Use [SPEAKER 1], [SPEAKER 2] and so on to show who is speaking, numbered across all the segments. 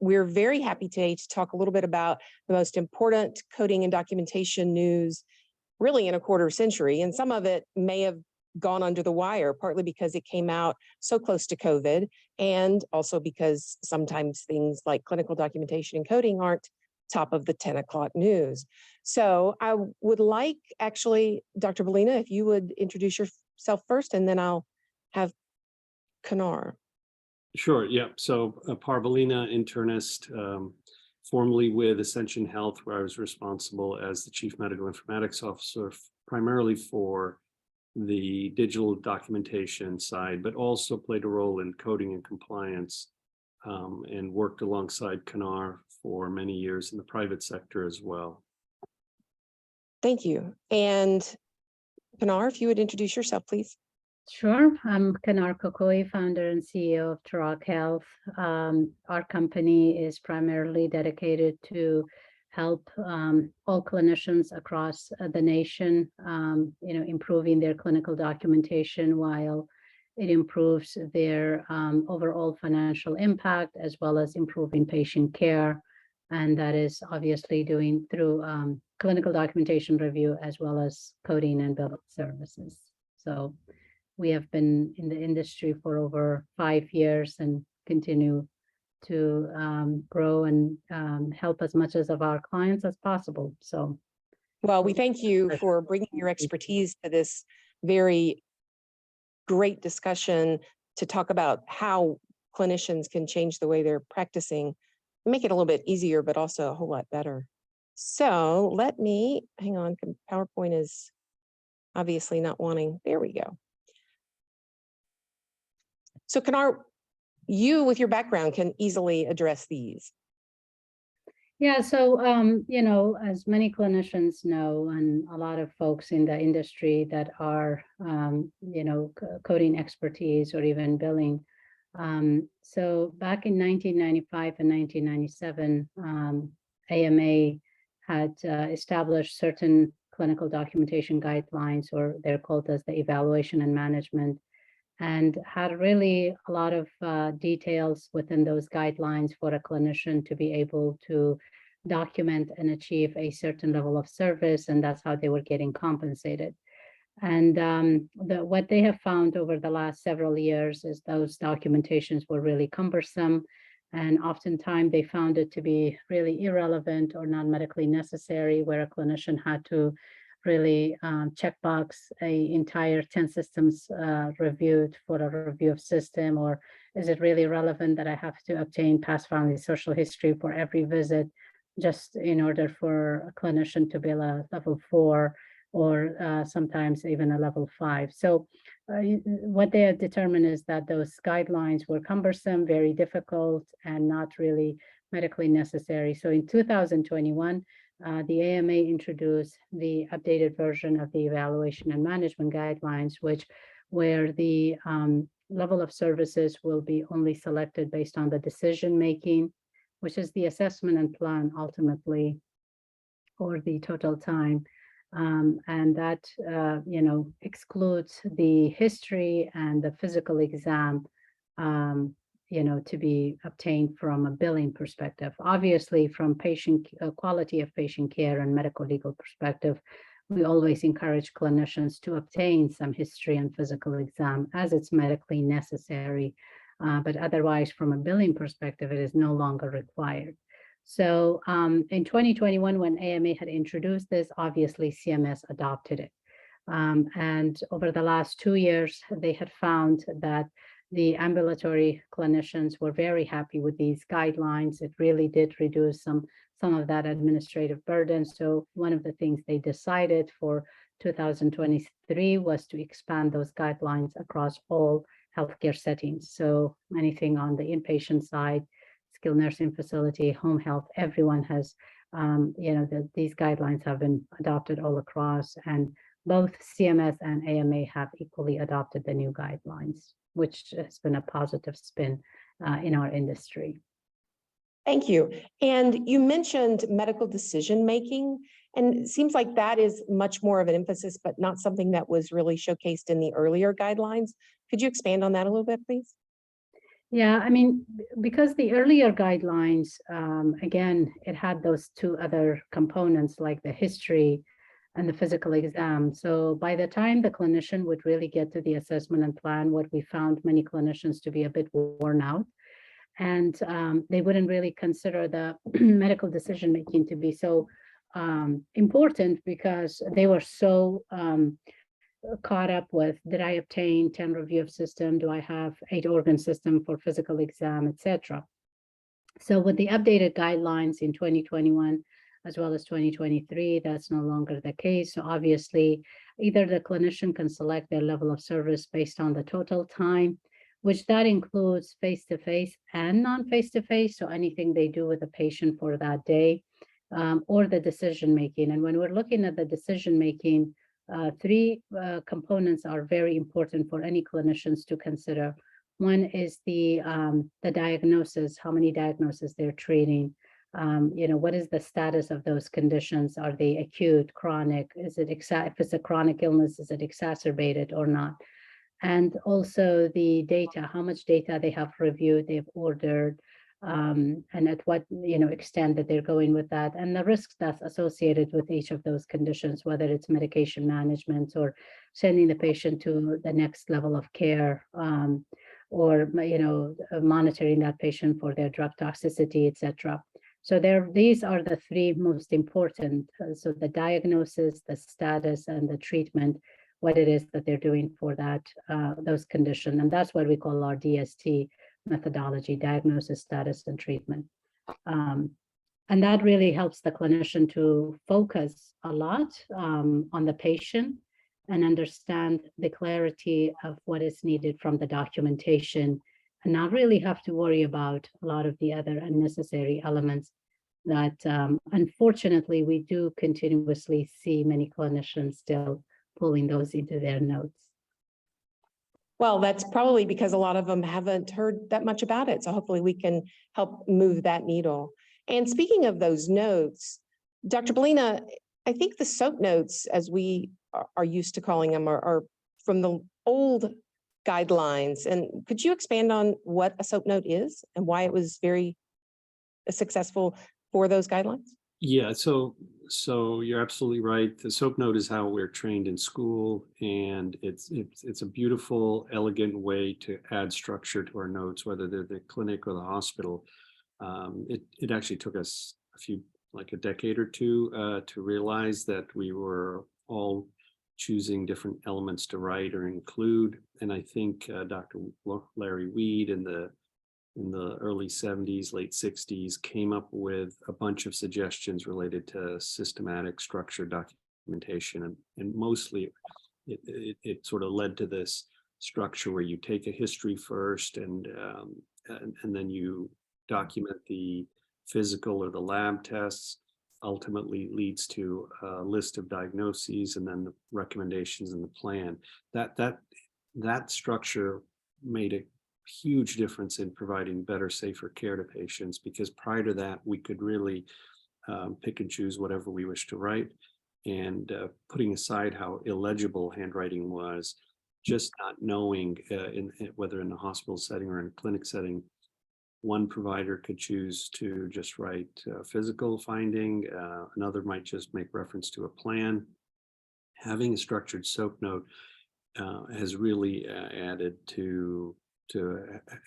[SPEAKER 1] we're very happy today to talk a little bit about the most important coding and documentation news really in a quarter century. And some of it may have gone under the wire, partly because it came out so close to COVID, and also because sometimes things like clinical documentation and coding aren't top of the 10 o'clock news. So I would like, actually, Dr. Bellina, if you would introduce yourself first, and then I'll have Kanar.
[SPEAKER 2] Sure, yeah. So Par Bellina, internist, formerly with Ascension Health, where I was responsible as the Chief Medical Informatics Officer, primarily for the digital documentation side, but also played a role in coding and compliance, and worked alongside Kanar for many years in the private sector as well.
[SPEAKER 3] Thank you. And Kanar, if you would introduce yourself, please.
[SPEAKER 4] Sure. I'm Kanar Kokoi, founder and CEO of Turok Health. Our company is primarily dedicated to help all clinicians across the nation, improving their clinical documentation while it improves their overall financial impact, as well as improving patient care. And that is obviously doing through clinical documentation review, as well as coding and billing services. So we have been in the industry for over 5 years and continue to grow and help as much of our clients as possible. So,
[SPEAKER 3] well, we thank you for bringing your expertise to this very great discussion to talk about how clinicians can change the way they're practicing, make it a little bit easier, but also a whole lot better. So let me, hang on, PowerPoint is obviously not wanting, there we go. So Kanar, you with your background can easily address these.
[SPEAKER 4] Yeah, so, as many clinicians know, and a lot of folks in the industry that are, coding expertise or even billing. So back in 1995 and 1997, AMA had established certain clinical documentation guidelines, or they're called as the evaluation and management, and had really a lot of details within those guidelines for a clinician to be able to document and achieve a certain level of service, and that's how they were getting compensated. And what they have found over the last several years is those documentations were really cumbersome, and oftentimes they found it to be really irrelevant or not medically necessary, where a clinician had to really checkbox a entire 10 systems reviewed for a review of system, or is it really relevant that I have to obtain past family social history for every visit just in order for a clinician to bill a level 4 or sometimes even a level 5. So what they have determined is that those guidelines were cumbersome, very difficult, and not really medically necessary. So in 2021, the AMA introduced the updated version of the evaluation and management guidelines, where the level of services will be only selected based on the decision making, which is the assessment and plan ultimately, or the total time. And that, excludes the history and the physical exam, to be obtained from a billing perspective. Obviously, from patient quality of patient care and medical legal perspective, we always encourage clinicians to obtain some history and physical exam as it's medically necessary. But otherwise, from a billing perspective, it is no longer required. So in 2021, when AMA had introduced this, obviously CMS adopted it. And over the last 2 years, they had found that the ambulatory clinicians were very happy with these guidelines. It really did reduce some of that administrative burden. So one of the things they decided for 2023 was to expand those guidelines across all healthcare settings. So anything on the inpatient side, skilled nursing facility, home health, everyone has, these guidelines have been adopted all across, and both CMS and AMA have equally adopted the new guidelines, which has been a positive spin in our industry.
[SPEAKER 3] Thank you. And you mentioned medical decision-making, and it seems like that is much more of an emphasis, but not something that was really showcased in the earlier guidelines. Could you expand on that a little bit, please?
[SPEAKER 4] Yeah, I mean, because the earlier guidelines, again, it had those two other components like the history and the physical exam. So by the time the clinician would really get to the assessment and plan, what we found many clinicians to be a bit worn out. And they wouldn't really consider the medical decision making to be so important because they were so caught up with, did I obtain 10 review of system? Do I have 8 organ system for physical exam, etc. So with the updated guidelines in 2021, as well as 2023, that's no longer the case. So obviously, either the clinician can select their level of service based on the total time, which that includes face-to-face and non-face-to-face. So anything they do with the patient for that day, or the decision-making. And when we're looking at the decision-making, 3 components are very important for any clinicians to consider. One is the diagnosis, how many diagnoses they're treating. What is the status of those conditions? Are they acute, chronic? Is it if it's a chronic illness, is it exacerbated or not? And also the data, how much data they have reviewed, they've ordered, and at what extent that they're going with that, and the risks that's associated with each of those conditions, whether it's medication management or sending the patient to the next level of care, or monitoring that patient for their drug toxicity, etc. So these are the 3 most important. So the diagnosis, the status, and the treatment, what it is that they're doing for that those conditions, and that's what we call our DST methodology: diagnosis, status, and treatment. And that really helps the clinician to focus a lot on the patient and understand the clarity of what is needed from the documentation, and not really have to worry about a lot of the other unnecessary elements that unfortunately we do continuously see many clinicians still pulling those into their notes.
[SPEAKER 1] Well, that's probably because a lot of them haven't heard that much about it. So hopefully we can help move that needle. And speaking of those notes, Dr. Bellina, I think the SOAP notes, as we are used to calling them, are from the old guidelines. And could you expand on what a SOAP note is and why it was very successful for those guidelines?
[SPEAKER 2] Yeah, so you're absolutely right. The SOAP note is how we're trained in school, and it's a beautiful, elegant way to add structure to our notes, whether they're the clinic or the hospital. It actually took us a decade or two to realize that we were all choosing different elements to write or include. And I think Dr. Larry Weed in the early 70s, late 60s, came up with a bunch of suggestions related to systematic structured documentation. And mostly it sort of led to this structure where you take a history first and then you document the physical or the lab tests, ultimately leads to a list of diagnoses and then the recommendations and the plan. That structure made a huge difference in providing better, safer care to patients, because prior to that, we could really pick and choose whatever we wish to write. And putting aside how illegible handwriting was, just not knowing whether in a hospital setting or in a clinic setting, one provider could choose to just write physical finding, another might just make reference to a plan. Having a structured SOAP note has really added to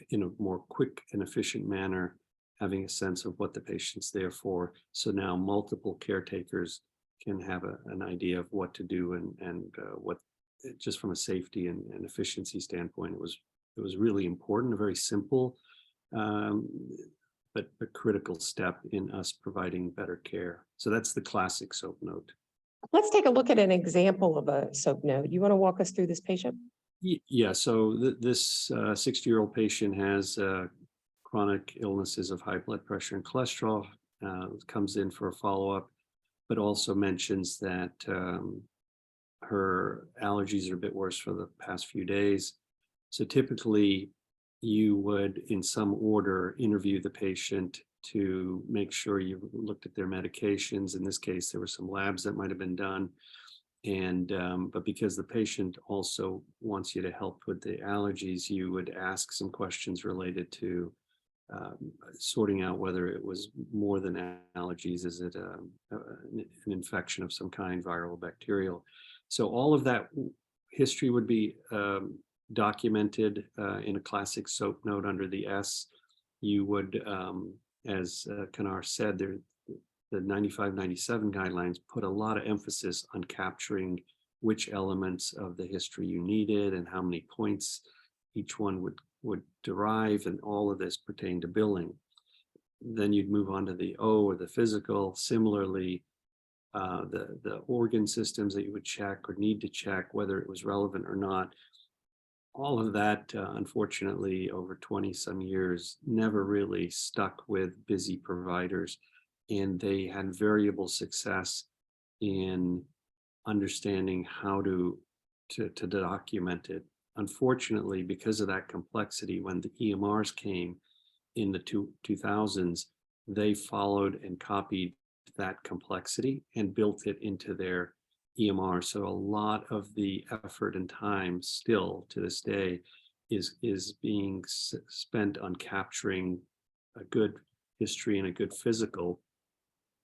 [SPEAKER 2] in a more quick and efficient manner, having a sense of what the patient's there for. So now multiple caretakers can have an idea of what to do and what, just from a safety and efficiency standpoint, it was really important, a very simple but a critical step in us providing better care. So that's the classic SOAP note.
[SPEAKER 1] Let's take a look at an example of a SOAP note. You want to walk us through this patient?
[SPEAKER 2] Yeah, so this 60-year-old patient has chronic illnesses of high blood pressure and cholesterol, comes in for a follow-up, but also mentions that her allergies are a bit worse for the past few days. So typically you would, in some order, interview the patient to make sure you looked at their medications. In this case, there were some labs that might have been done. And but because the patient also wants you to help with the allergies, you would ask some questions related to sorting out whether it was more than allergies. Is it an infection of some kind, viral, bacterial? So all of that history would be documented in a classic SOAP note under the S. You would, as Kanar said, the 95-97 guidelines put a lot of emphasis on capturing which elements of the history you needed and how many points each one would derive, and all of this pertained to billing. Then you'd move on to the O, or the physical. Similarly, the organ systems that you would check or need to check, whether it was relevant or not. All of that, unfortunately, over 20 some years, never really stuck with busy providers, and they had variable success in understanding how to document it. Unfortunately, because of that complexity, when the EMRs came in the 2000s, they followed and copied that complexity and built it into their EMR. So a lot of the effort and time still to this day is being spent on capturing a good history and a good physical.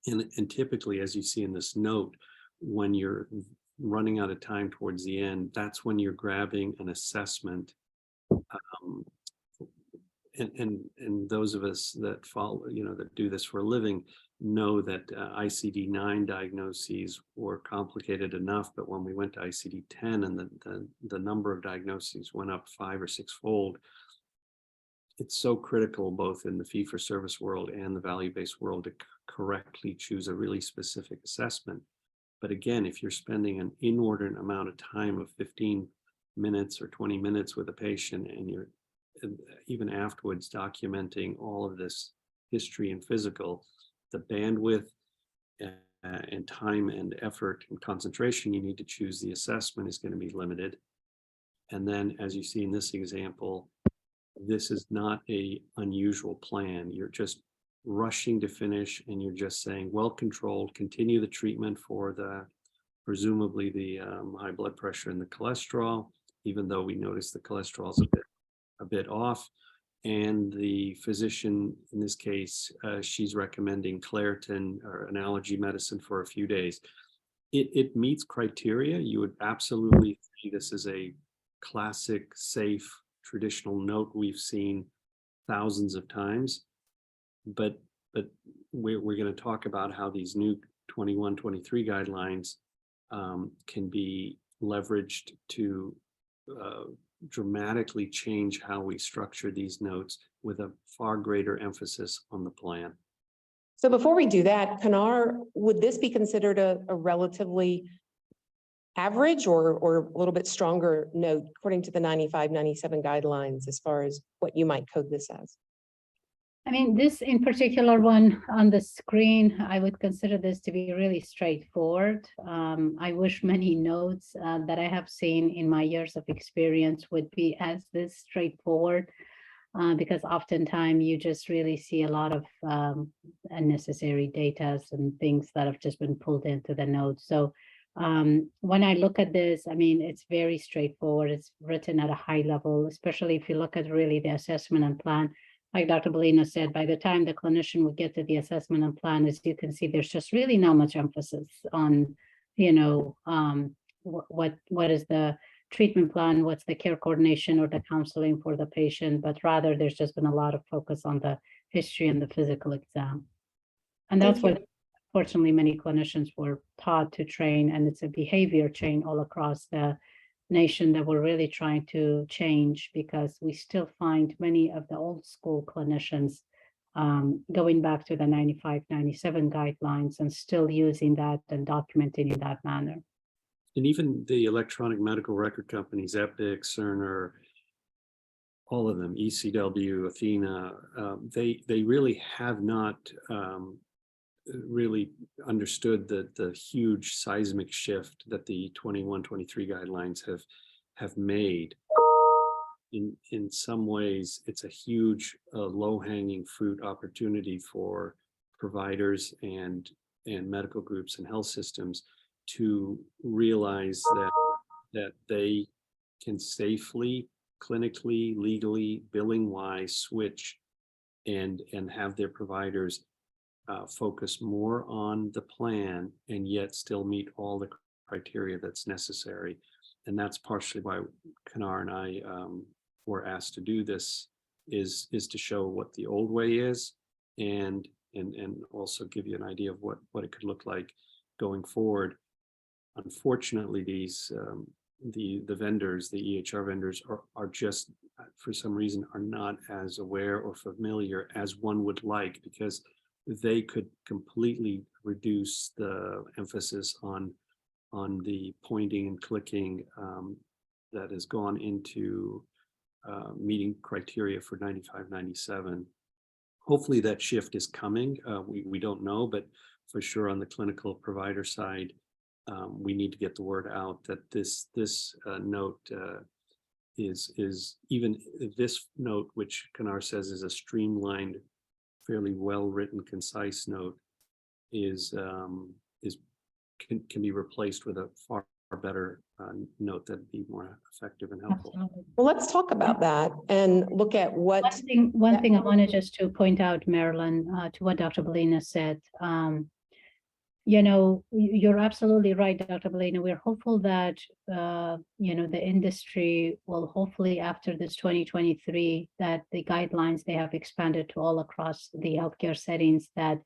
[SPEAKER 2] And typically, as you see in this note, when you're running out of time towards the end, that's when you're grabbing an assessment. And those of us that follow, that do this for a living, know that ICD-9 diagnoses were complicated enough, but when we went to ICD-10 and the number of diagnoses went up 5 or 6-fold, it's so critical both in the fee-for-service world and the value-based world to correctly choose a really specific assessment. But again, if you're spending an inordinate amount of time of 15 minutes or 20 minutes with a patient, and you're even afterwards documenting all of this history and physical, the bandwidth and time and effort and concentration you need to choose the assessment is going to be limited. And then, as you see in this example, this is not a unusual plan. You're just rushing to finish, and you're just saying, well controlled, continue the treatment for the presumably the high blood pressure and the cholesterol, even though we notice the cholesterol is a bit off. And the physician, in this case, she's recommending Claritin or an allergy medicine for a few days. It meets criteria. You would absolutely see this as a classic, safe, traditional note we've seen thousands of times. But we're going to talk about how these new 21-23 guidelines can be leveraged to dramatically change how we structure these notes with a far greater emphasis on the plan.
[SPEAKER 1] So before we do that, Kanar, would this be considered a relatively average or a little bit stronger note according to the 95-97 guidelines as far as what you might code this as?
[SPEAKER 4] I mean, this in particular one on the screen, I would consider this to be really straightforward. I wish many notes that I have seen in my years of experience would be as this straightforward, because oftentimes you just really see a lot of unnecessary data and things that have just been pulled into the notes. So when I look at this, I mean, it's very straightforward. It's written at a high level, especially if you look at really the assessment and plan. Like Dr. Bellina said, by the time the clinician would get to the assessment and plan, as you can see, there's just really not much emphasis on, what is the treatment plan, what's the care coordination or the counseling for the patient, but rather there's just been a lot of focus on the history and the physical exam. And that's what, fortunately, many clinicians were taught to train, and it's a behavior chain all across the nation that we're really trying to change, because we still find many of the old school clinicians going back to the 95-97 guidelines and still using that and documenting in that manner.
[SPEAKER 2] And even the electronic medical record companies, Epic, Cerner, all of them, ECW, Athena, they really have not really understood the huge seismic shift that the 21-23 guidelines have made. In some ways, it's a huge low-hanging fruit opportunity for providers and medical groups and health systems to realize that they can safely, clinically, legally, billing wise switch and have their providers focus more on the plan and yet still meet all the criteria that's necessary. And that's partially why Kanar and I were asked to do this, is to show what the old way is and also give you an idea of what it could look like going forward. Unfortunately, these the vendors, the EHR vendors are just, for some reason, are not as aware or familiar as one would like, because they could completely reduce the emphasis on the pointing and clicking that has gone into meeting criteria for 95, 97. Hopefully that shift is coming. We don't know, but for sure on the clinical provider side, we need to get the word out that this note is even this note, which Kanar says is a streamlined, fairly well-written, concise note, can be replaced with a far better note that'd be more effective and helpful.
[SPEAKER 4] Absolutely.
[SPEAKER 1] Well, let's talk about that and look at what.
[SPEAKER 4] One thing I wanted just to point out, Marilyn, to what Dr. Bellina said. You know, you're absolutely right, Dr. Bellina. We're hopeful that, you know, the industry will hopefully, after this 2023, that the guidelines, they have expanded to all across the healthcare settings, that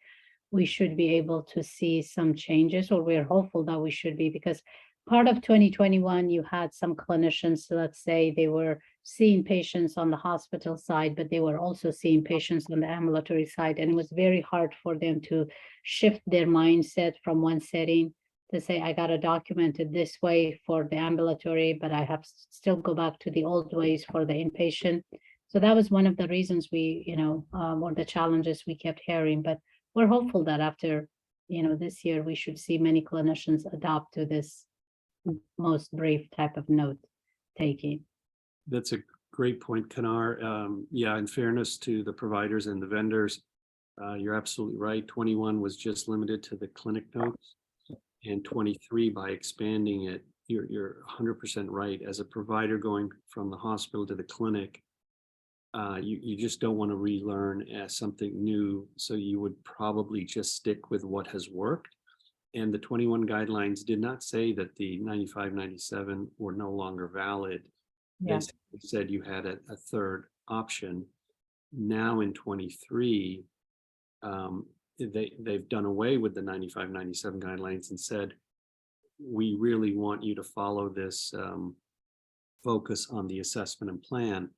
[SPEAKER 4] we should be able to see some changes, or we're hopeful that we should be, because part of 2021, you had some clinicians, let's say they were seeing patients on the hospital side, but they were also seeing patients on the ambulatory side. And it was very hard for them to shift their mindset from one setting to say, I got to document it this way for the ambulatory, but I have still go back to the old ways for the inpatient. So that was one of the reasons we, you know, or the challenges we kept hearing, but we're hopeful that after, you know, this year, we should see many clinicians adopt to this most brief type of note taking.
[SPEAKER 2] That's a great point, Kanar. Yeah, in fairness to the providers and the vendors, you're absolutely right. 21 was just limited to the clinic notes, and 23, by expanding it, you're 100% right. As a provider going from the hospital to the clinic, you just don't want to relearn something new. So you would probably just stick with what has worked. And the 21 guidelines did not say that the 95, 97 were no longer valid.
[SPEAKER 4] Yeah.
[SPEAKER 2] They said you had a third option. Now in 23, they've done away with the 95, 97 guidelines and said, we really want you to follow this focus on the assessment and plan.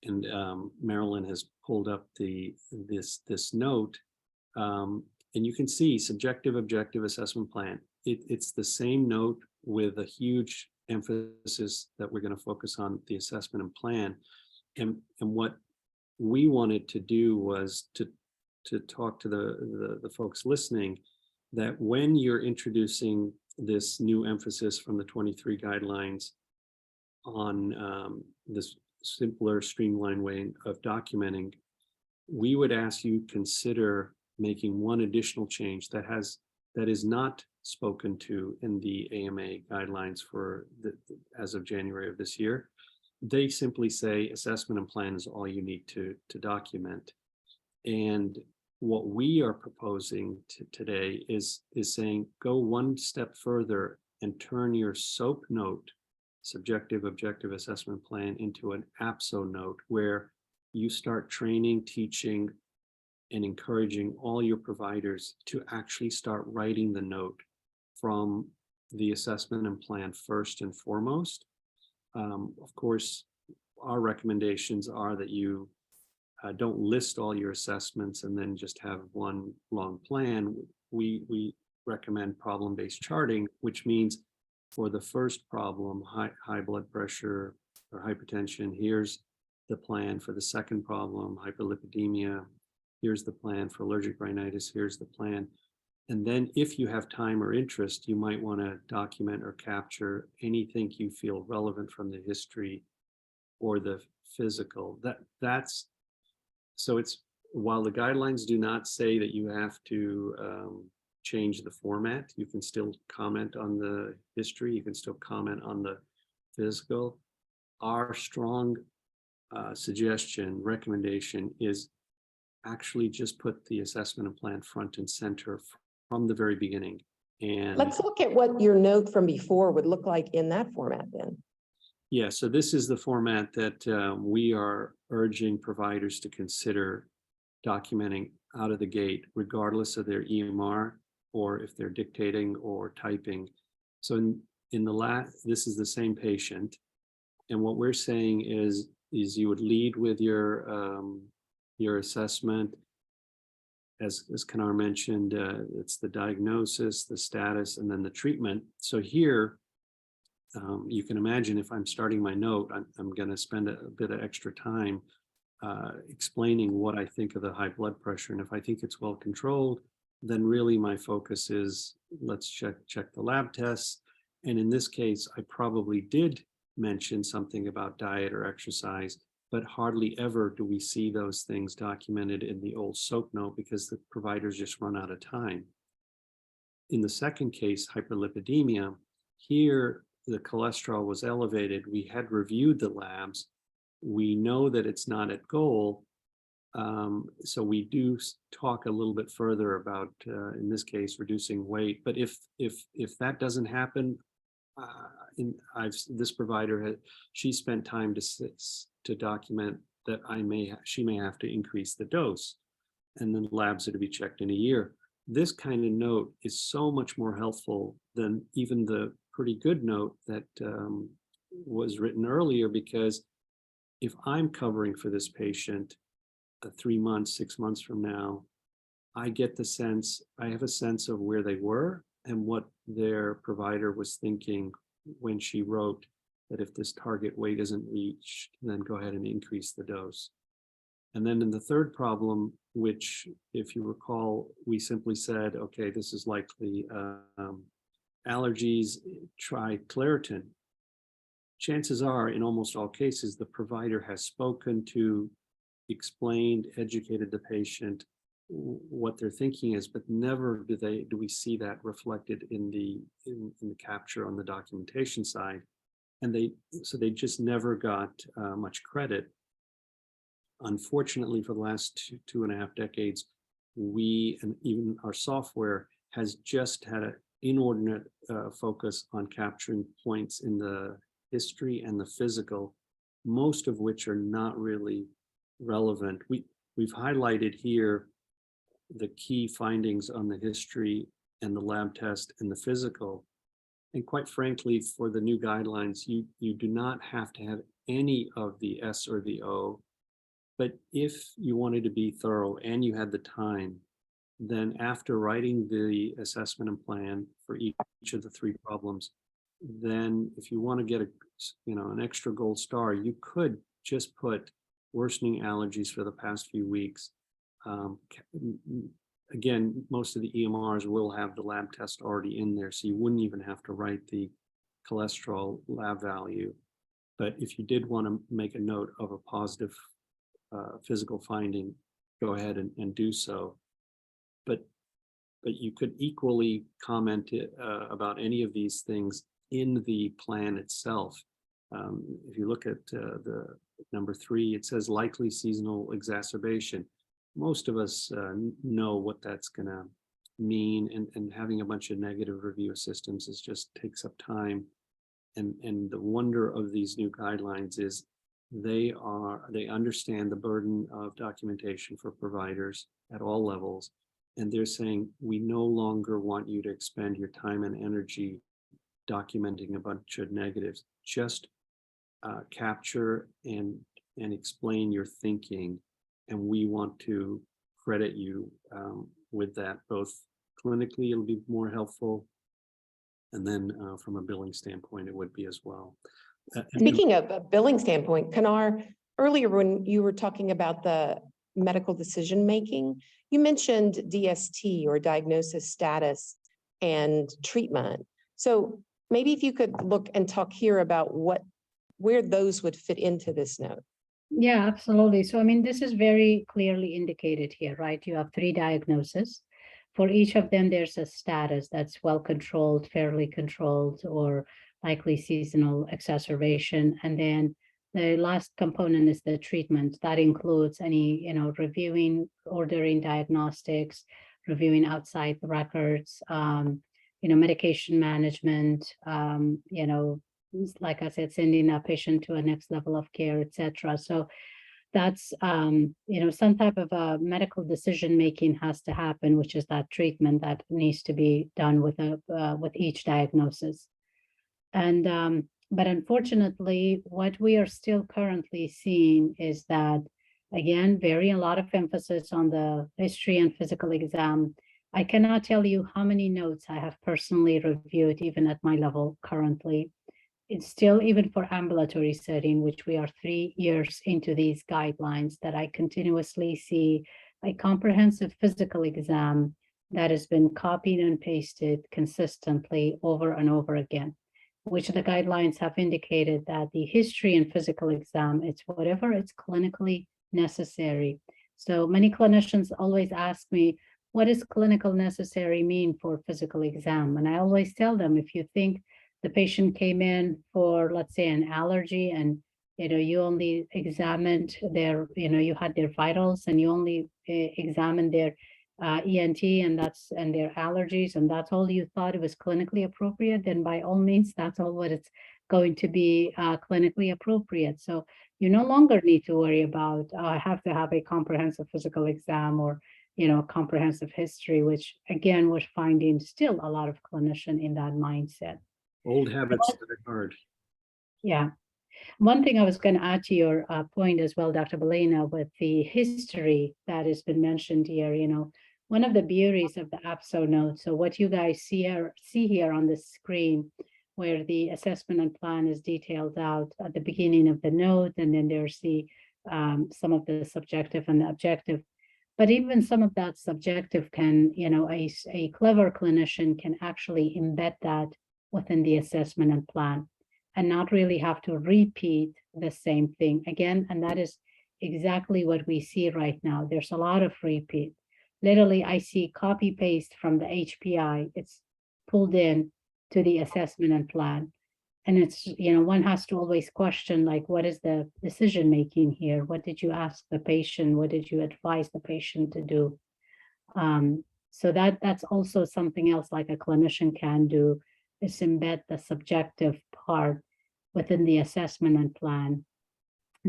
[SPEAKER 2] And Marilyn has pulled up this note, and you can see subjective, objective assessment plan. It's the same note with a huge emphasis that we're going to focus on the assessment and plan. And what we wanted to do was to talk to the folks listening, that when you're introducing this new emphasis from the 23 guidelines on this simpler, streamlined way of documenting, we would ask you consider making one additional change that is not spoken to in the AMA guidelines for as of January of this year. They simply say assessment and plan is all you need to document. And what we are proposing today is saying, go one step further and turn your SOAP note, subjective, objective assessment plan, into an APSO note, where you start training, teaching, and encouraging all your providers to actually start writing the note from the assessment and plan first and foremost. Of course, our recommendations are that you don't list all your assessments and then just have one long plan. We recommend problem-based charting, which means for the first problem, high blood pressure or hypertension, here's the plan. For the second problem, hyperlipidemia, here's the plan. For allergic rhinitis, here's the plan. And then if you have time or interest, you might want to document or capture anything you feel relevant from the history or the physical. So it's, while the guidelines do not say that you have to change the format. You can still comment on the history. You can still comment on the physical. Our strong suggestion, recommendation is actually just put the assessment and plan front and center from the very beginning. And
[SPEAKER 1] Let's look at what your note from before would look like in that format then.
[SPEAKER 2] yeah, so this is the format that we are urging providers to consider documenting out of the gate, regardless of their EMR or if they're dictating or typing. So in the this is the same patient. And what we're saying is you would lead with your assessment. As Kanar mentioned, it's the diagnosis, the status, and then the treatment. So here, you can imagine if I'm starting my note, I'm going to spend a bit of extra time explaining what I think of the high blood pressure. And if I think it's well controlled, then really my focus is let's check the lab tests. And in this case, I probably did mention something about diet or exercise, but hardly ever do we see those things documented in the old SOAP note because the providers just run out of time. In the second case, hyperlipidemia, here the cholesterol was elevated. We had reviewed the labs. We know that it's not at goal. So we do talk a little bit further about, in this case, reducing weight. But if that doesn't happen, this provider she spent time to document that she may have to increase the dose, and then labs are to be checked in a year. This kind of note is so much more helpful than even the pretty good note that was written earlier, because if I'm covering for this patient 3 months, 6 months from now, I have a sense of where they were and what their provider was thinking when she wrote that if this target weight isn't reached, then go ahead and increase the dose. And then in the third problem, which if you recall, we simply said, okay, this is likely allergies, try Claritin. Chances are, in almost all cases, the provider has spoken to, explained, educated the patient what their thinking is, but never do we see that reflected in the capture on the documentation side. And they just never got much credit. Unfortunately, for the last two and a half decades, we and even our software has just had an inordinate focus on capturing points in the history and the physical, most of which are not really relevant. We've highlighted here the key findings on the history and the lab test and the physical. And quite frankly, for the new guidelines, you do not have to have any of the S or the O. But if you wanted to be thorough and you had the time, then after writing the assessment and plan for each of the 3 problems, then if you want to get an extra gold star, you could just put worsening allergies for the past few weeks. Again, most of the EMRs will have the lab test already in there, so you wouldn't even have to write the cholesterol lab value. But if you did want to make a note of a positive physical finding, go ahead and do so. But you could equally comment about any of these things in the plan itself. If you look at the number 3, it says likely seasonal exacerbation. Most of us know what that's going to mean, and having a bunch of negative review systems just takes up time. And the wonder of these new guidelines is they understand the burden of documentation for providers at all levels, and they're saying we no longer want you to expend your time and energy documenting a bunch of negatives. Just capture and explain your thinking, and we want to credit you with that. Both clinically, it'll be more helpful, and then from a billing standpoint, it would be as well.
[SPEAKER 1] Speaking of a billing standpoint, Kanar, earlier when you were talking about the medical decision making, you mentioned DST, or diagnosis, status, and treatment. So maybe if you could look and talk here about where those would fit into this note.
[SPEAKER 4] Yeah, absolutely. So, I mean, this is very clearly indicated here, right? You have 3 diagnoses. for each of them, there's a status that's well controlled, fairly controlled, or likely seasonal exacerbation. And then the last component is the treatment. That includes any, reviewing, ordering diagnostics, reviewing outside the records, medication management, like I said, sending a patient to a next level of care, etc. So that's, some type of a medical decision making has to happen, which is that treatment that needs to be done with each diagnosis. And but unfortunately, what we are still currently seeing is that, again, a lot of emphasis on the history and physical exam. I cannot tell you how many notes I have personally reviewed, even at my level currently. It's still, even for ambulatory setting, which we are 3 years into these guidelines, that I continuously see a comprehensive physical exam that has been copied and pasted consistently over and over again, which the guidelines have indicated that the history and physical exam, it's whatever it's clinically necessary. So many clinicians always ask me, what does clinical necessary mean for physical exam? And I always tell them, if you think the patient came in for, let's say, an allergy, and you only examined their, you had their vitals, and you only examined their ENT and their allergies, and that's all you thought it was clinically appropriate, then by all means, that's all what it's going to be clinically appropriate. So you no longer need to worry about, I have to have a comprehensive physical exam or, comprehensive history, which again, we're finding still a lot of clinician in that mindset.
[SPEAKER 2] Old habits die hard.
[SPEAKER 4] Yeah. One thing I was going to add to your point as well, Dr. Belina, with the history that has been mentioned here, one of the beauties of the APSO note, so what you guys see here on the screen, where the assessment and plan is detailed out at the beginning of the note, and then there's the some of the subjective and the objective. But even some of that subjective can, a clever clinician can actually embed that within the assessment and plan and not really have to repeat the same thing again. And that is exactly what we see right now. There's a lot of repeat. Literally, I see copy paste from the HPI. It's pulled in to the assessment and plan. And it's, one has to always question, like, what is the decision making here? What did you ask the patient? What did you advise the patient to do? So that's also something else like a clinician can do, is embed the subjective part within the assessment and plan,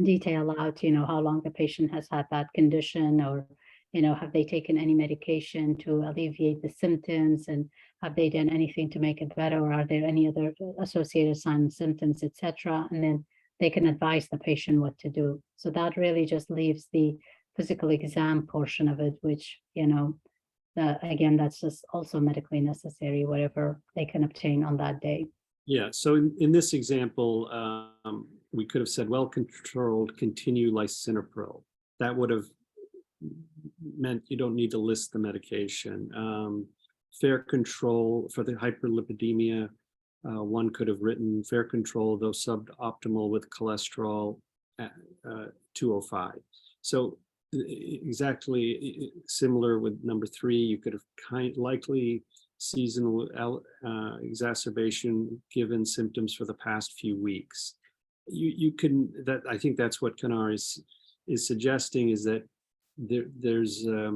[SPEAKER 4] detail out, how long the patient has had that condition, or, have they taken any medication to alleviate the symptoms, and have they done anything to make it better, or are there any other associated signs and symptoms, etc. And then they can advise the patient what to do. So that really just leaves the physical exam portion of it, which, again, that's just also medically necessary, whatever they can obtain on that day.
[SPEAKER 2] Yeah, so in this example, we could have said well-controlled, continue lisinopril. That would have meant you don't need to list the medication. Fair control for the hyperlipidemia, one could have written fair control, though suboptimal with cholesterol at 205. So exactly similar with number 3, you could have likely seasonal exacerbation given symptoms for the past few weeks. You can, that I think that's what Kanar is suggesting, is that there's a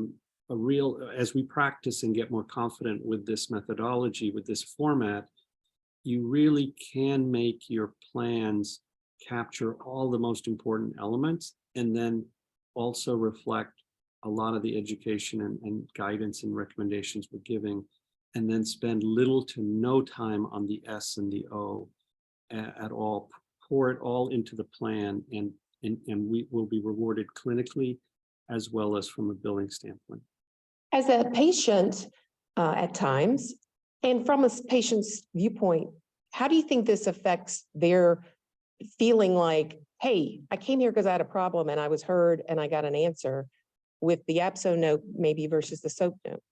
[SPEAKER 2] real, as we practice and get more confident with this methodology, with this format, you really can make your plans capture all the most important elements, and then also reflect a lot of the education and guidance and recommendations we're giving, and then spend little to no time on the S and the O at all. Pour it all into the plan, and we will be rewarded clinically as well as from a billing standpoint.
[SPEAKER 1] As a patient at times, and from a patient's viewpoint, how do you think this affects their feeling like, hey, I came here because I had a problem and I was heard and I got an answer, with the APSO note maybe versus the SOAP note?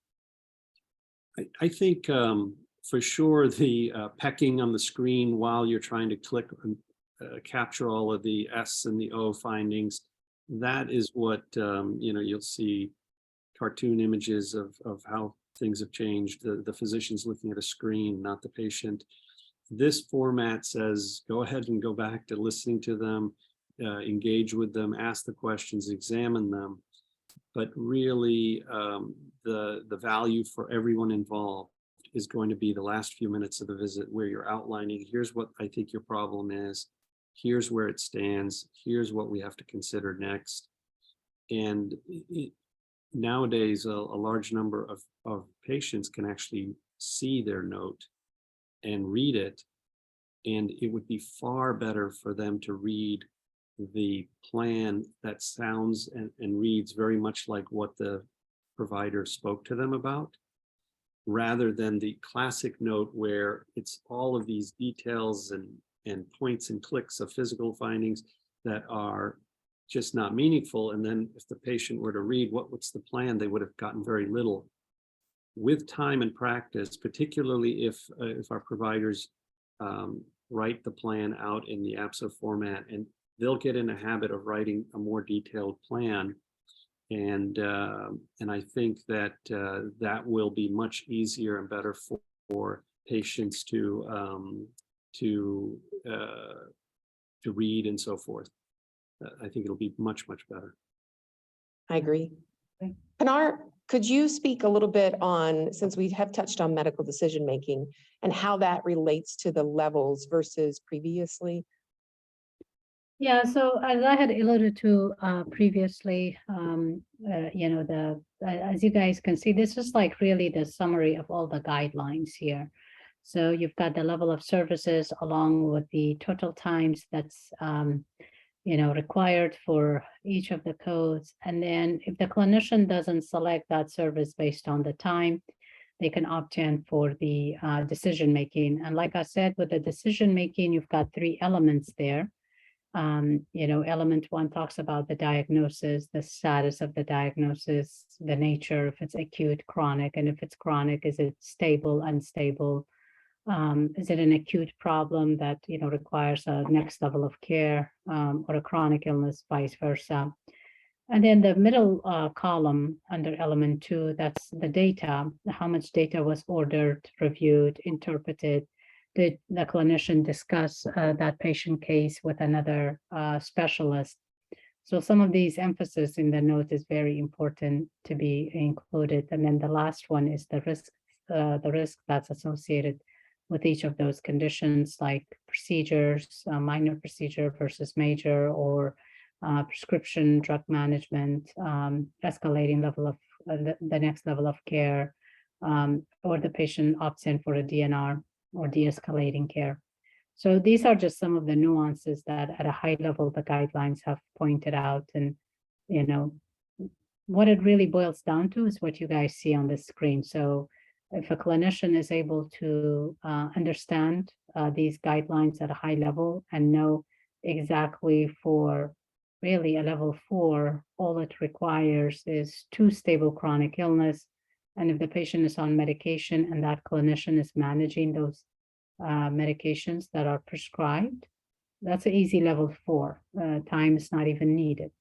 [SPEAKER 2] I think for sure the pecking on the screen while you're trying to click and capture all of the S and the O findings, that is what, you'll see cartoon images of how things have changed. The physician's looking at a screen, not the patient. This format says, go ahead and go back to listening to them, engage with them, ask the questions, examine them. But really, the value for everyone involved is going to be the last few minutes of the visit where you're outlining, here's what I think your problem is, here's where it stands, here's what we have to consider next. And nowadays, a large number of patients can actually see their note and read it. And it would be far better for them to read the plan that sounds and reads very much like what the provider spoke to them about, rather than the classic note where it's all of these details and points and clicks of physical findings that are just not meaningful. And then if the patient were to read what's the plan, they would have gotten very little. With time and practice, particularly if our providers write the plan out in the APSO format, and they'll get in a habit of writing a more detailed plan. And I think that that will be much easier and better for patients to read and so forth. I think it'll be much, much better.
[SPEAKER 1] I agree. Pinar, could you speak a little bit on, since we have touched on medical decision-making and how that relates to the levels versus previously?
[SPEAKER 4] Yeah, so as I had alluded to previously, as you guys can see, this is like really the summary of all the guidelines here. So you've got the level of services along with the total times that's required for each of the codes. And then if the clinician doesn't select that service based on the time, they can opt in for the decision-making. And like I said, with the decision-making, you've got 3 elements there. Element 1 talks about the diagnosis, the status of the diagnosis, the nature, if it's acute, chronic, and if it's chronic, is it stable, unstable? Is it an acute problem that requires a next level of care, or a chronic illness, vice versa? And then the middle column under element 2, that's the data, how much data was ordered, reviewed, interpreted. Did the clinician discuss that patient case with another specialist? So some of these emphasis in the note is very important to be included. And then the last one is the risk that's associated with each of those conditions, like procedures, minor procedure versus major, or prescription drug management, escalating level of the next level of care, or the patient opts in for a DNR or de-escalating care. So these are just some of the nuances that at a high level, the guidelines have pointed out. And, what it really boils down to is what you guys see on the screen. So if a clinician is able to understand these guidelines at a high level and know exactly for really a level 4, all it requires is 2 stable chronic illness. And if the patient is on medication and that clinician is managing those medications that are prescribed, that's an easy level 4. Time is not even needed.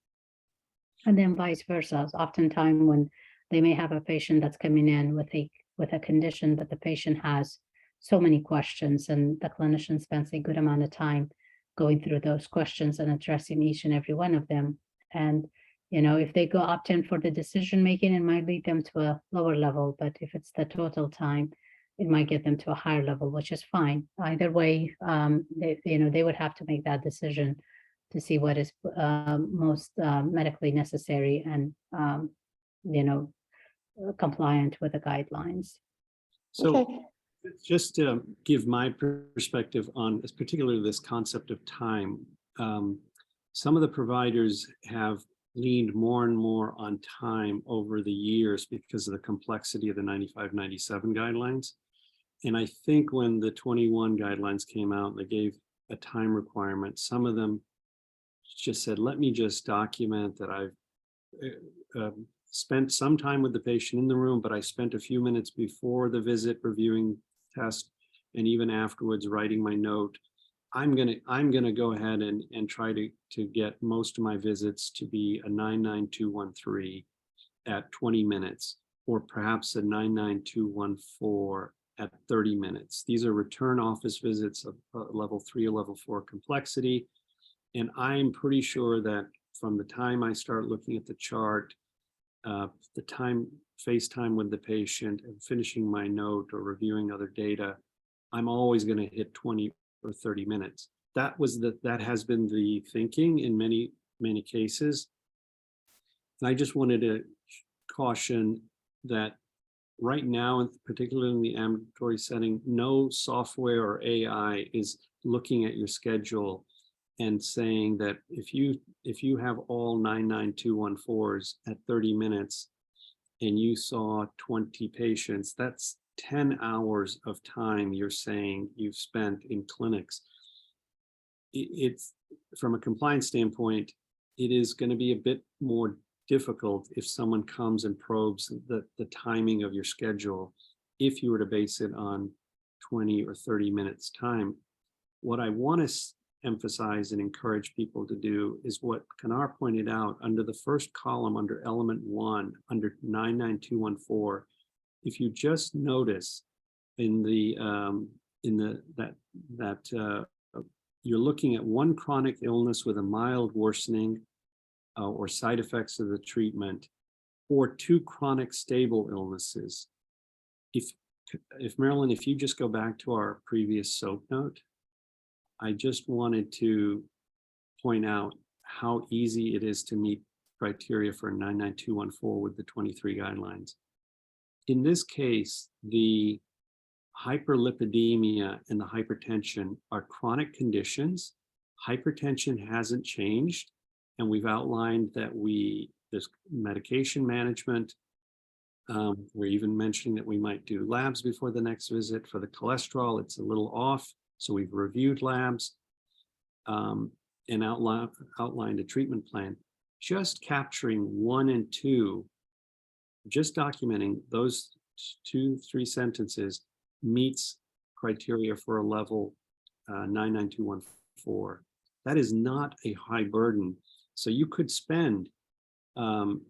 [SPEAKER 4] And then vice versa. Oftentimes when they may have a patient that's coming in with a condition that the patient has so many questions, and the clinician spends a good amount of time going through those questions and addressing each and every one of them. And if they go opt in for the decision making, it might lead them to a lower level, but if it's the total time, it might get them to a higher level, which is fine. Either way, they would have to make that decision to see what is most medically necessary and compliant with the guidelines.
[SPEAKER 2] So
[SPEAKER 1] Okay.
[SPEAKER 2] just to give my perspective on particularly this concept of time, some of the providers have leaned more and more on time over the years because of the complexity of the 95-97 guidelines. And I think when the 21 guidelines came out, they gave a time requirement. Some of them just said, let me just document that I've spent some time with the patient in the room, but I spent a few minutes before the visit reviewing test, and even afterwards writing my note. I'm gonna go ahead and try to get most of my visits to be a 99213 at 20 minutes. or perhaps a 99214 at 30 minutes. These are return office visits of level 3 or level 4 complexity. And I'm pretty sure that from the time I start looking at the chart, the time FaceTime with the patient and finishing my note or reviewing other data, I'm always going to hit 20 or 30 minutes. That has been the thinking in many cases. And I just wanted to caution that right now, particularly in the ambulatory setting, no software or AI is looking at your schedule and saying that if you have all 99214s at 30 minutes and you saw 20 patients, that's 10 hours of time you're saying you've spent in clinics. It's from a compliance standpoint, it is going to be a bit more difficult if someone comes and probes the timing of your schedule if you were to base it on 20 or 30 minutes time. What I want to emphasize and encourage people to do is what Kanar pointed out under the first column under element 1 under 99214. If you just notice in that you're looking at one chronic illness with a mild worsening or side effects of the treatment, or 2 chronic stable illnesses. If Marilyn, if you just go back to our previous SOAP note, I just wanted to point out how easy it is to meet criteria for 99214 with the 23 guidelines. In this case, the hyperlipidemia and the hypertension are chronic conditions. Hypertension hasn't changed, and we've outlined that there's medication management. We're even mentioning that we might do labs before the next visit. For the cholesterol, it's a little off, so we've reviewed labs and outlined a treatment plan. Just capturing 1 and 2, just documenting those 2-3 sentences meets criteria for a level 99214. That is not a high burden. So you could spend 20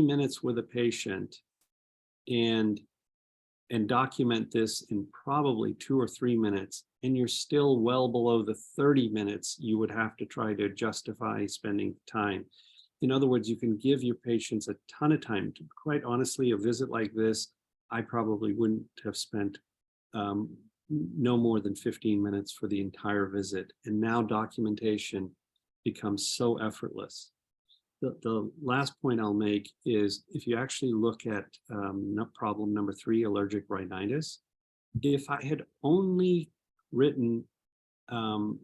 [SPEAKER 2] minutes with a patient and document this in probably 2 or 3 minutes, and you're still well below the 30 minutes you would have to try to justify spending time. In other words, you can give your patients a ton of time. Quite honestly, a visit like this, I probably wouldn't have spent no more than 15 minutes for the entire visit. And now documentation becomes so effortless. The last point I'll make is if you actually look at problem number 3, allergic rhinitis, if I had only written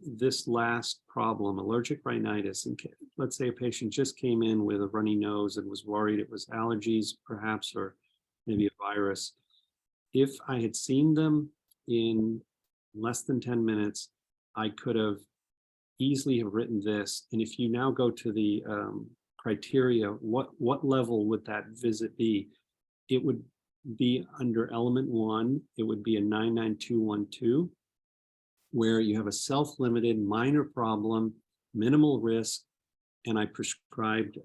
[SPEAKER 2] this last problem, allergic rhinitis, and let's say a patient just came in with a runny nose and was worried it was allergies perhaps, or maybe a virus. If I had seen them in less than 10 minutes, I could have easily have written this. And if you now go to the criteria, what level would that visit be? It would be under element 1, it would be a 99212, where you have a self-limited minor problem, minimal risk, and I prescribed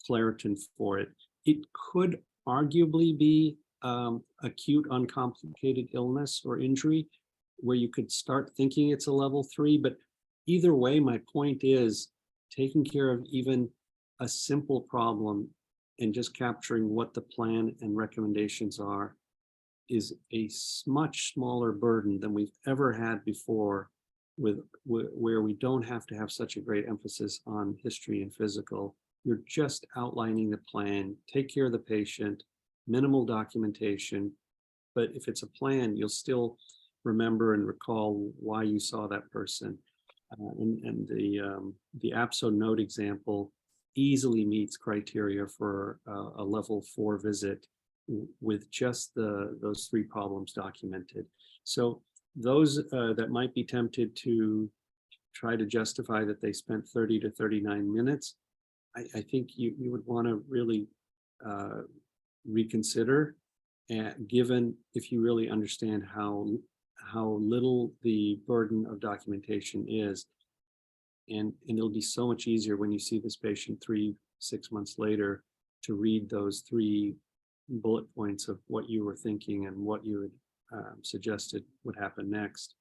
[SPEAKER 2] Claritin for it. It could arguably be acute uncomplicated illness or injury, where you could start thinking it's a level 3, but either way, my point is taking care of even a simple problem and just capturing what the plan and recommendations are is a much smaller burden than we've ever had before, where we don't have to have such a great emphasis on history and physical. You're just outlining the plan, take care of the patient, minimal documentation. But if it's a plan, you'll still remember and recall why you saw that person. And the APSO note example easily meets criteria for a level 4 visit with just those 3 problems documented. So those that might be tempted to try to justify that they spent 30 to 39 minutes, I think you would want to really reconsider, given if you really understand how little the burden of documentation is. And it'll be so much easier when you see this patient 3-6 months later to read those 3 bullet points of what you were thinking and what you had suggested would happen next.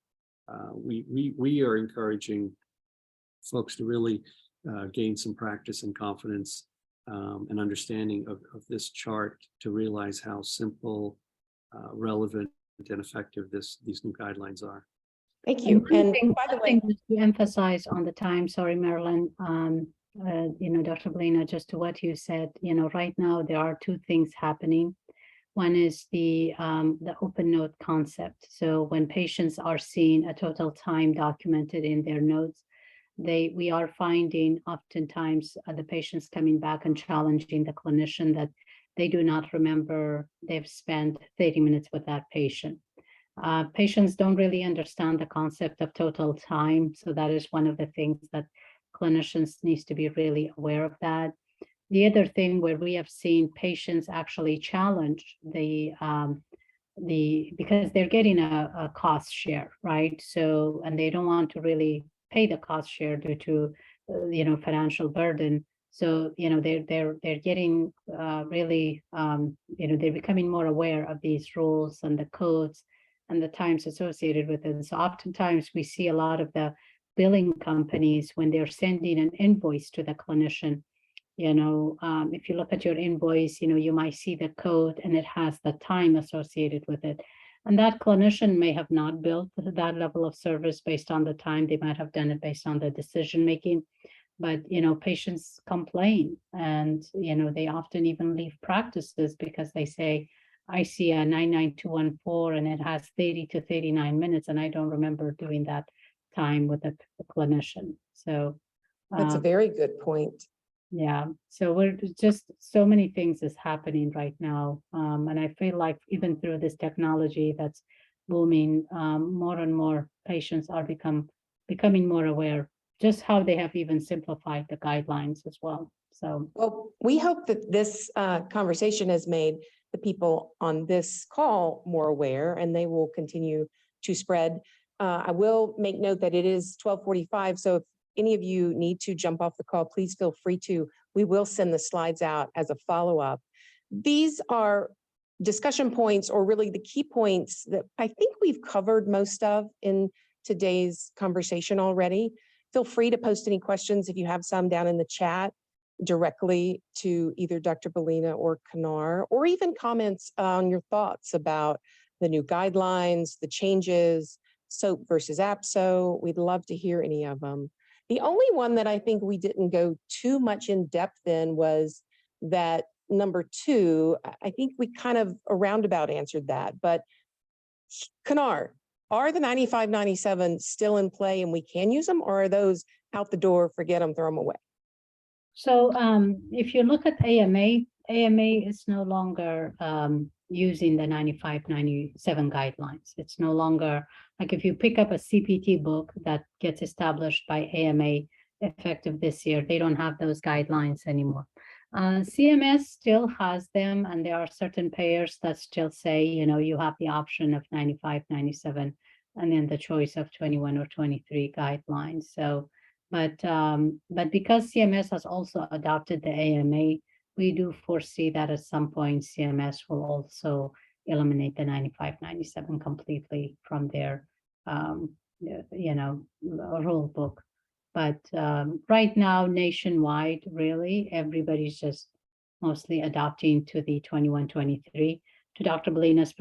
[SPEAKER 2] We are encouraging folks to really gain some practice and confidence and understanding of this chart to realize how simple, relevant, and effective these new guidelines are.
[SPEAKER 1] Thank you. And by the way,
[SPEAKER 4] just to emphasize on the time, sorry, Marilyn, Dr. Belina, just to what you said, right now there are two things happening. One is the open note concept. So when patients are seeing a total time documented in their notes, we are finding oftentimes the patients coming back and challenging the clinician that they do not remember they've spent 30 minutes with that patient. Patients don't really understand the concept of total time. So that is one of the things that clinicians needs to be really aware of that. The other thing where we have seen patients actually challenge because they're getting a cost share, right? So, and they don't want to really pay the cost share due to, financial burden. So, they're getting really, they're becoming more aware of these rules and the codes and the times associated with it. So oftentimes we see a lot of the billing companies when they're sending an invoice to the clinician, if you look at your invoice, you might see the code and it has the time associated with it. And that clinician may have not built that level of service based on the time. They might have done it based on the decision making. But, patients complain and, they often even leave practices because they say, I see a 99214 and it has 30 to 39 minutes and I don't remember doing that time with a clinician. So
[SPEAKER 1] that's a very good point.
[SPEAKER 4] yeah, so we're just so many things is happening right now. And I feel like even through this technology that's booming, more and more patients are becoming more aware just how they have even simplified the guidelines as well. So,
[SPEAKER 1] well, we hope that this conversation has made the people on this call more aware, and they will continue to spread. I will make note that it is 12:45, so if any of you need to jump off the call, please feel free to. We will send the slides out as a follow-up. These are discussion points, or really the key points that I think we've covered most of in today's conversation already. Feel free to post any questions if you have some down in the chat directly to either Dr. Belina or Kanar, or even comments on your thoughts about the new guidelines, the changes, SOAP versus APSO. We'd love to hear any of them. The only one that I think we didn't go too much in depth in was that number 2. I think we kind of a roundabout answered that, but Kanar, are the 95, 97 still in play and we can use them, or are those out the door, forget them, throw them away?
[SPEAKER 4] so if you look at AMA is no longer using the 95, 97 guidelines. It's no longer, like if you pick up a CPT book that gets established by AMA effective this year, they don't have those guidelines anymore. CMS still has them, and there are certain payers that still say, you have the option of 95, 97, and then the choice of 21 or 23 guidelines. So, but because CMS has also adopted the AMA, we do foresee that at some point CMS will also eliminate the 95, 97 completely from their, rule book. But right now, nationwide, really, everybody's just mostly adopting to the 21, 23. To Dr. Belina's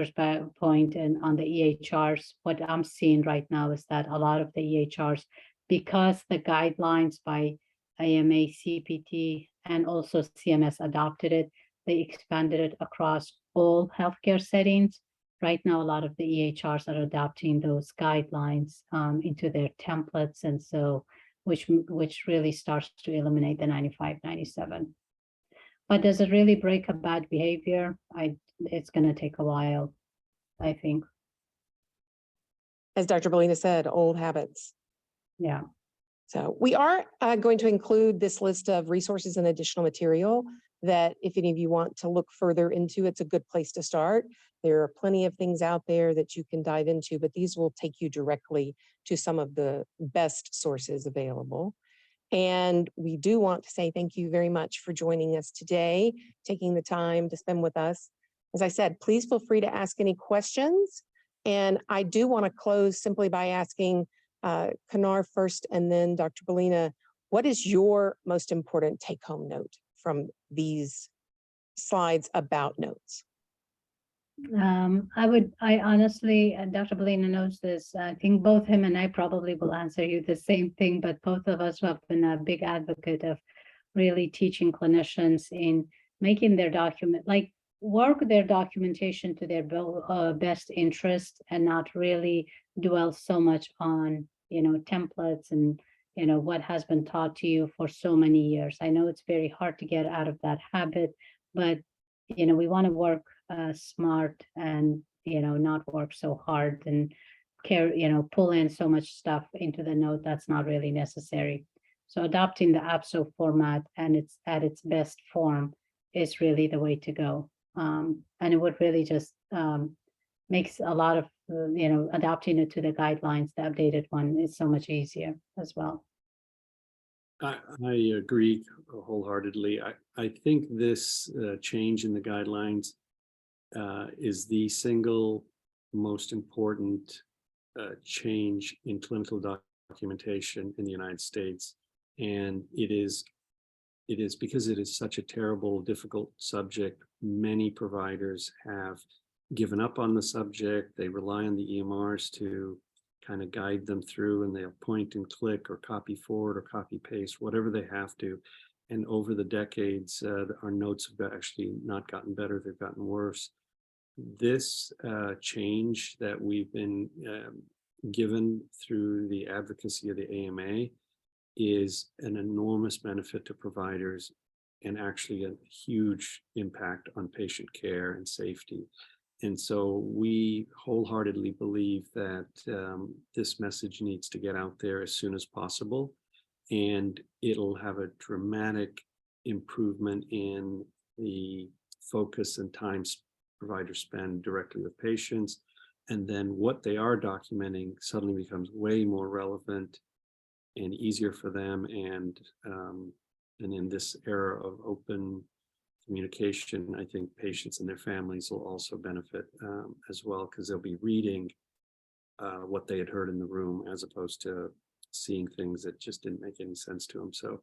[SPEAKER 4] point, and on the EHRs, what I'm seeing right now is that a lot of the EHRs, because the guidelines by AMA, CPT, and also CMS adopted it, they expanded it across all healthcare settings. Right now, a lot of the EHRs are adopting those guidelines into their templates, and so which really starts to eliminate the 95, 97. But does it really break a bad behavior? It's going to take a while, I think.
[SPEAKER 1] As Dr. Belina said, old habits.
[SPEAKER 4] Yeah.
[SPEAKER 1] So we are going to include this list of resources and additional material that if any of you want to look further into, it's a good place to start. There are plenty of things out there that you can dive into, but these will take you directly to some of the best sources available. And we do want to say thank you very much for joining us today, taking the time to spend with us. as I said, please feel free to ask any questions. And I do want to close simply by asking Kanar first and then Dr. Bellina, what is your most important take-home note from these slides about notes?
[SPEAKER 4] I honestly, and Dr. Bellina knows this, I think both him and I probably will answer you the same thing, but both of us have been a big advocate of really teaching clinicians in making their work their documentation to their best interest and not really dwell so much on, templates and, what has been taught to you for so many years. I know it's very hard to get out of that habit, but, we want to work smart and, not work so hard and pull in so much stuff into the note that's not really necessary. So adopting the APSO format and it's at its best form is really the way to go. And it would really just makes a lot of, adopting it to the guidelines, the updated one is so much easier as well.
[SPEAKER 2] I agree wholeheartedly. I think this change in the guidelines is the single most important change in clinical documentation in the United States. And it is because it is such a terrible, difficult subject. Many providers have given up on the subject. They rely on the EMRs to kind of guide them through, and they'll point and click or copy forward or copy paste, whatever they have to. And over the decades, our notes have actually not gotten better, they've gotten worse. This change that we've been given through the advocacy of the AMA is an enormous benefit to providers and actually a huge impact on patient care and safety. And so we wholeheartedly believe that this message needs to get out there as soon as possible, and it'll have a dramatic improvement in the focus and time providers spend directly with patients. And then what they are documenting suddenly becomes way more relevant and easier for them. And in this era of open communication, I think patients and their families will also benefit as well, because they'll be reading what they had heard in the room as opposed to seeing things that just didn't make any sense to them. So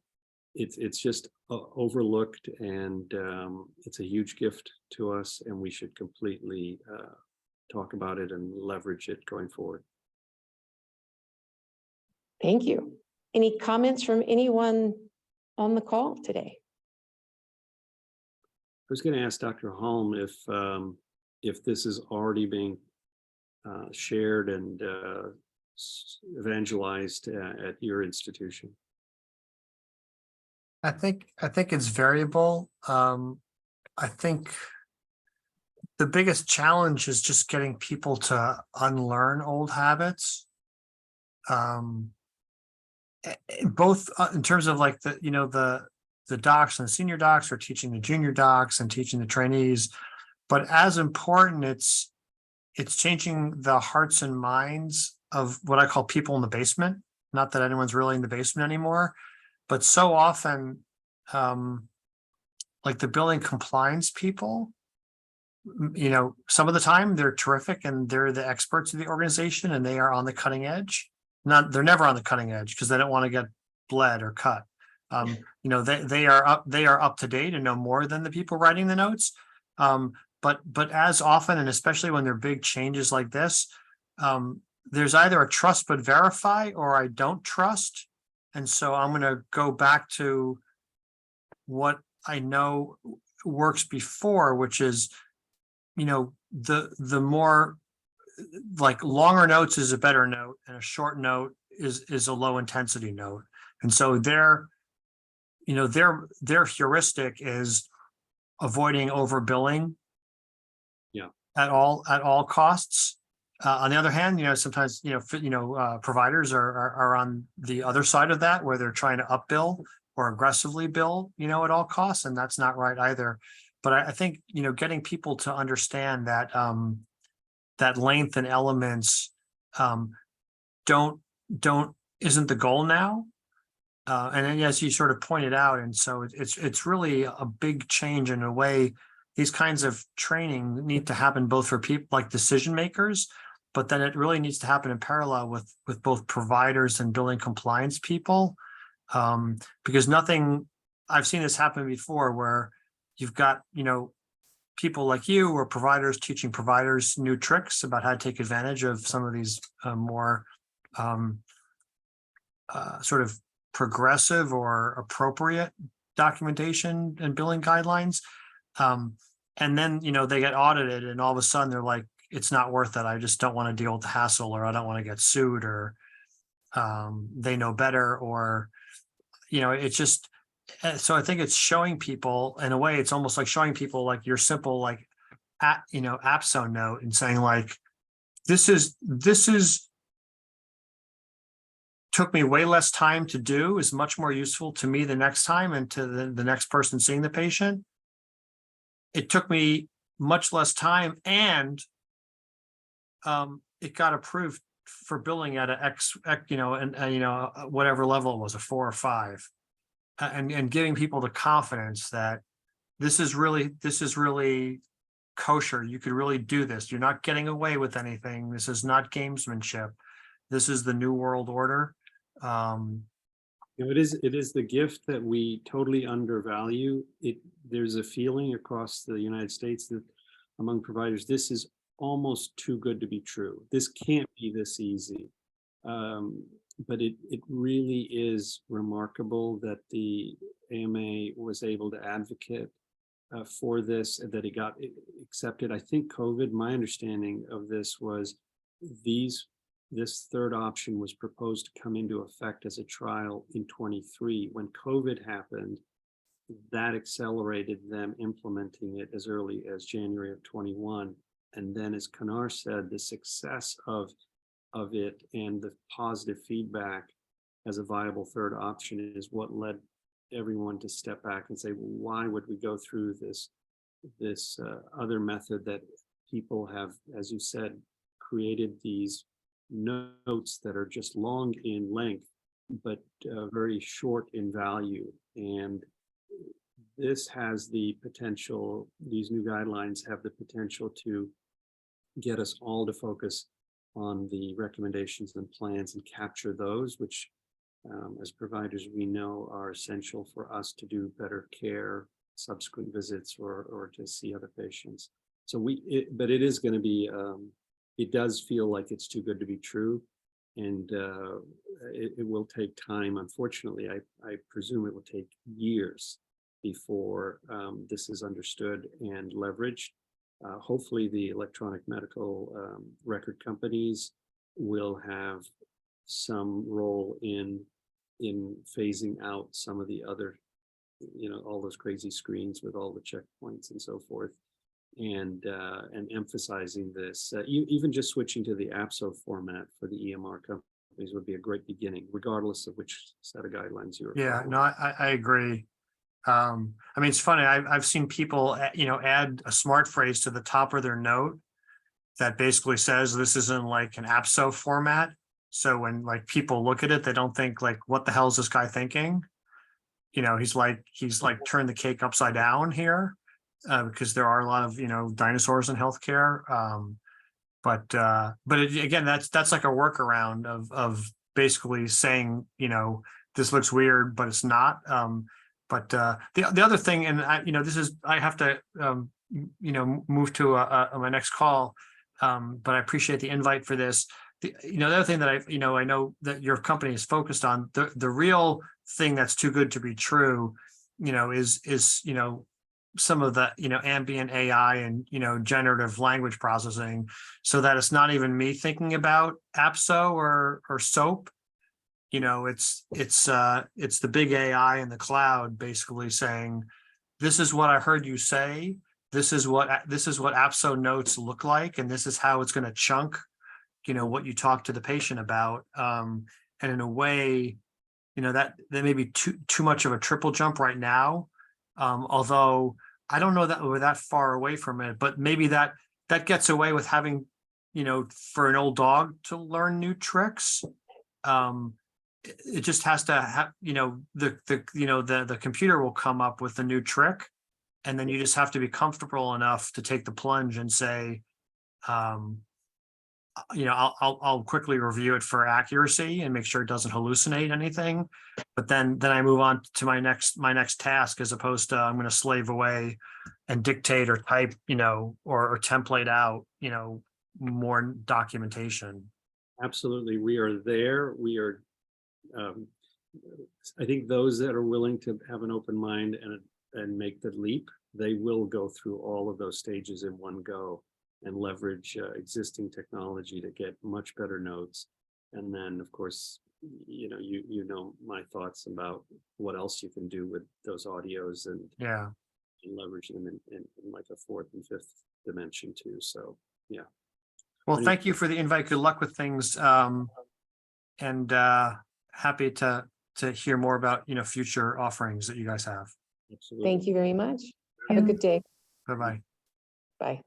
[SPEAKER 2] it's just overlooked, and it's a huge gift to us, and we should completely talk about it and leverage it going forward.
[SPEAKER 1] Thank you. Any comments from anyone on the call today?
[SPEAKER 2] I was going to ask Dr. Holm if this is already being shared and evangelized at your institution.
[SPEAKER 5] I think it's variable. I think the biggest challenge is just getting people to unlearn old habits. Both in terms of like the docs and the senior docs are teaching the junior docs and teaching the trainees, but as important, it's changing the hearts and minds of what I call people in the basement. Not that anyone's really in the basement anymore, but so often, like the billing compliance people, some of the time they're terrific and they're the experts of the organization and they are on the cutting edge. They're never on the cutting edge because they don't want to get bled or cut. They are up to date and know more than the people writing the notes. But as often, and especially when there are big changes like this, there's either a trust but verify or I don't trust. And so I'm going to go back to what I know works before, which is, the more like longer notes is a better note and a short note is a low intensity note. And so their heuristic is avoiding overbilling at all costs. On the other hand, sometimes, providers are on the other side of that, where they're trying to upbill or aggressively bill, at all costs. And that's not right either. But I think, getting people to understand that, that length and elements isn't the goal now. And then, as you sort of pointed out, and so it's really a big change in a way these kinds of training need to happen both for people like decision makers, but then it really needs to happen in parallel with both providers and billing compliance people. Because I've seen this happen before where you've got, people like you or providers teaching providers new tricks about how to take advantage of some of these more sort of progressive or appropriate documentation and billing guidelines. And then, they get audited and all of a sudden they're like, it's not worth it. I just don't want to deal with the hassle, or I don't want to get sued, or they know better, or, it's just, so I think it's showing people, in a way, it's almost like showing people like your simple, like, AppSo note and saying like, this is took me way less time to do, is much more useful to me the next time and to the next person seeing the patient. It took me much less time, and it got approved for billing at a whatever level it was, a 4 or 5, and giving people the confidence that this is really kosher. You could really do this. You're not getting away with anything. This is not gamesmanship. This is the new world order.
[SPEAKER 2] It is the gift that we totally undervalue. There's a feeling across the United States that among providers, this is almost too good to be true. This can't be this easy. But it really is remarkable that the AMA was able to advocate for this, and that it got accepted. I think COVID, my understanding of this was this third option was proposed to come into effect as a trial in 23. When COVID happened, that accelerated them implementing it as early as January of 21. And then, as Kanar said, the success of it and the positive feedback as a viable third option is what led everyone to step back and say, well, why would we go through this other method that people have, as you said, created these notes that are just long in length, but very short in value. And this has the potential, these new guidelines have the potential to get us all to focus on the recommendations and plans and capture those, which as providers we know are essential for us to do better care, subsequent visits, or to see other patients. So but it is going to be, it does feel like it's too good to be true, and it will take time. Unfortunately, I presume it will take years before this is understood and leveraged. Hopefully the electronic medical record companies will have some role in phasing out some of the other, all those crazy screens with all the checkpoints and so forth, and emphasizing this. Even just switching to the AppSo format for the EMR companies would be a great beginning, regardless of which set of guidelines you're.
[SPEAKER 5] Yeah, no, I agree. I mean, it's funny. I've seen people, add a smart phrase to the top of their note that basically says this is in like an AppSo format. So when like people look at it, they don't think like, what the hell is this guy thinking? He's like turned the cake upside down here, because there are a lot of, dinosaurs in healthcare. But again, that's like a workaround of basically saying, this looks weird, but it's not. But the other thing, and I have to move to my next call, but I appreciate the invite for this. The other thing that I know that your company is focused on, the real thing that's too good to be true, is some of the ambient AI and generative language processing, so that it's not even me thinking about AppSo or SOAP. It's the big AI in the cloud basically saying, this is what I heard you say, this is what AppSo notes look like, and this is how it's going to chunk what you talk to the patient about. And in a way, that may be too much of a triple jump right now, although I don't know that we're that far away from it, but maybe that gets away with having for an old dog to learn new tricks. It just has to have, the computer will come up with a new trick, And then you just have to be comfortable enough to take the plunge and say, I'll quickly review it for accuracy and make sure it doesn't hallucinate anything. But then I move on to my next task, as opposed to I'm going to slave away and dictate or type, or template out, more documentation.
[SPEAKER 2] Absolutely. We are there. We are, I think those that are willing to have an open mind and make the leap, they will go through all of those stages in one go and leverage existing technology to get much better notes. And then, of course, you know my thoughts about what else you can do with those audios and
[SPEAKER 5] Yeah.
[SPEAKER 2] leverage them in like a fourth and fifth dimension too. So yeah.
[SPEAKER 5] Well,
[SPEAKER 2] Any-
[SPEAKER 5] thank you for the invite. Good luck with things. And happy to hear more about, future offerings that you guys have.
[SPEAKER 2] Absolutely.
[SPEAKER 1] Thank you very much. Have a
[SPEAKER 4] Yeah.
[SPEAKER 1] good day.
[SPEAKER 5] Bye-bye.
[SPEAKER 1] Bye.